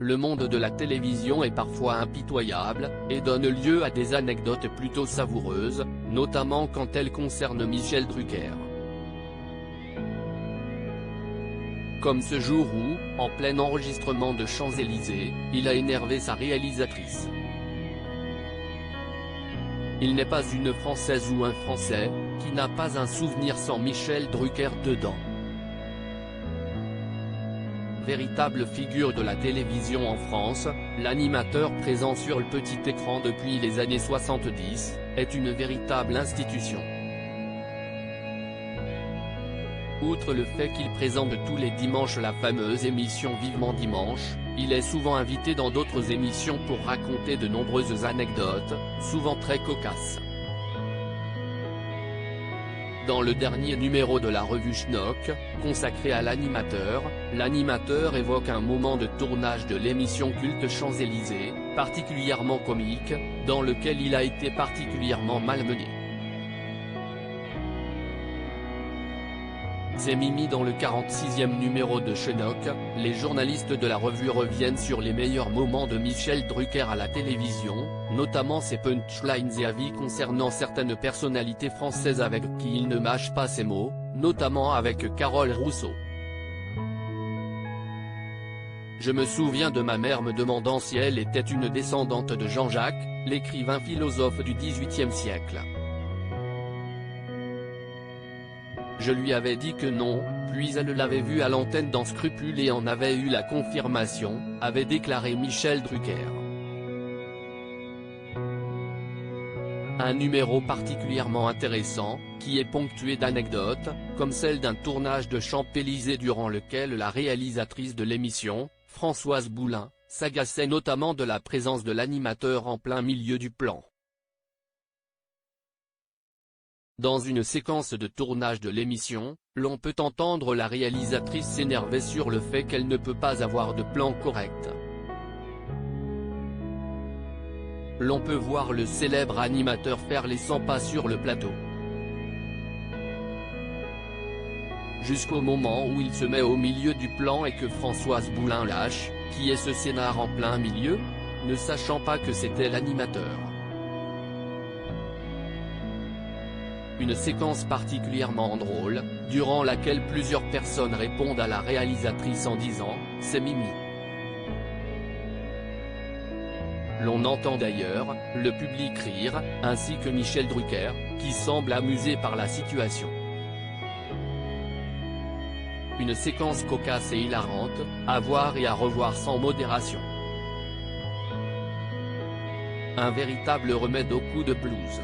le monde de la télévision est parfois impitoyable, et donne lieu à des anecdotes plutôt savoureuses, notamment quand elles concernent Michel Drucker. Comme ce jour où, en plein enregistrement de Champs-Élysées, il a énervé sa réalisatrice. Il n'est pas une Française ou un Français, qui n'a pas un souvenir sans Michel Drucker dedans. Véritable figure de la télévision en France, l'animateur présent sur le petit écran depuis les années 70, est une véritable institution. Outre le fait qu'il présente tous les dimanches la fameuse émission Vivement Dimanche, il est souvent invité dans d'autres émissions pour raconter de nombreuses anecdotes, souvent très cocasses. Dans le dernier numéro de la revue Schnock, consacré à l'animateur évoque un moment de tournage de l'émission culte Champs-Élysées, particulièrement comique, dans lequel il a été particulièrement malmené. C'est Mimi. Dans le 46e numéro de Schnock, les journalistes de la revue reviennent sur les meilleurs moments de Michel Drucker à la télévision, notamment ses punchlines et avis concernant certaines personnalités françaises avec qui il ne mâche pas ses mots, notamment avec Carole Rousseau. Je me souviens de ma mère me demandant si elle était une descendante de Jean-Jacques, l'écrivain philosophe du XVIIIe siècle. Je lui avais dit que non, puis elle l'avait vu à l'antenne dans Scrupule et en avait eu la confirmation, avait déclaré Michel Drucker. Un numéro particulièrement intéressant, qui est ponctué d'anecdotes, comme celle d'un tournage de Champs-Élysées durant lequel la réalisatrice de l'émission, Françoise Boulin, s'agaçait notamment de la présence de l'animateur en plein milieu du plan. Dans une séquence de tournage de l'émission, l'on peut entendre la réalisatrice s'énerver sur le fait qu'elle ne peut pas avoir de plan correct. L'on peut voir le célèbre animateur faire les 100 pas sur le plateau. Jusqu'au moment où il se met au milieu du plan et que Françoise Boulin lâche « Qui est ce scénar en plein milieu ?», ne sachant pas que c'était l'animateur. Une séquence particulièrement drôle, durant laquelle plusieurs personnes répondent à la réalisatrice en disant « C'est Mimi ». L'on entend d'ailleurs le public rire, ainsi que Michel Drucker, qui semble amusé par la situation. Une séquence cocasse et hilarante, à voir et à revoir sans modération. Un véritable remède au coup de blues.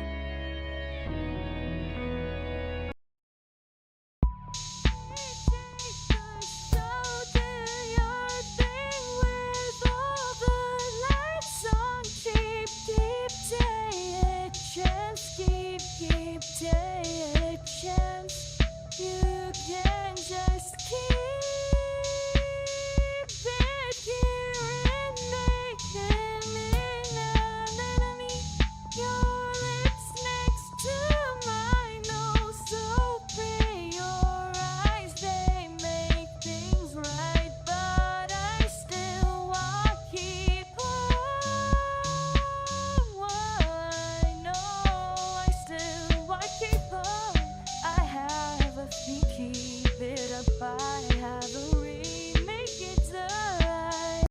Keep it apart.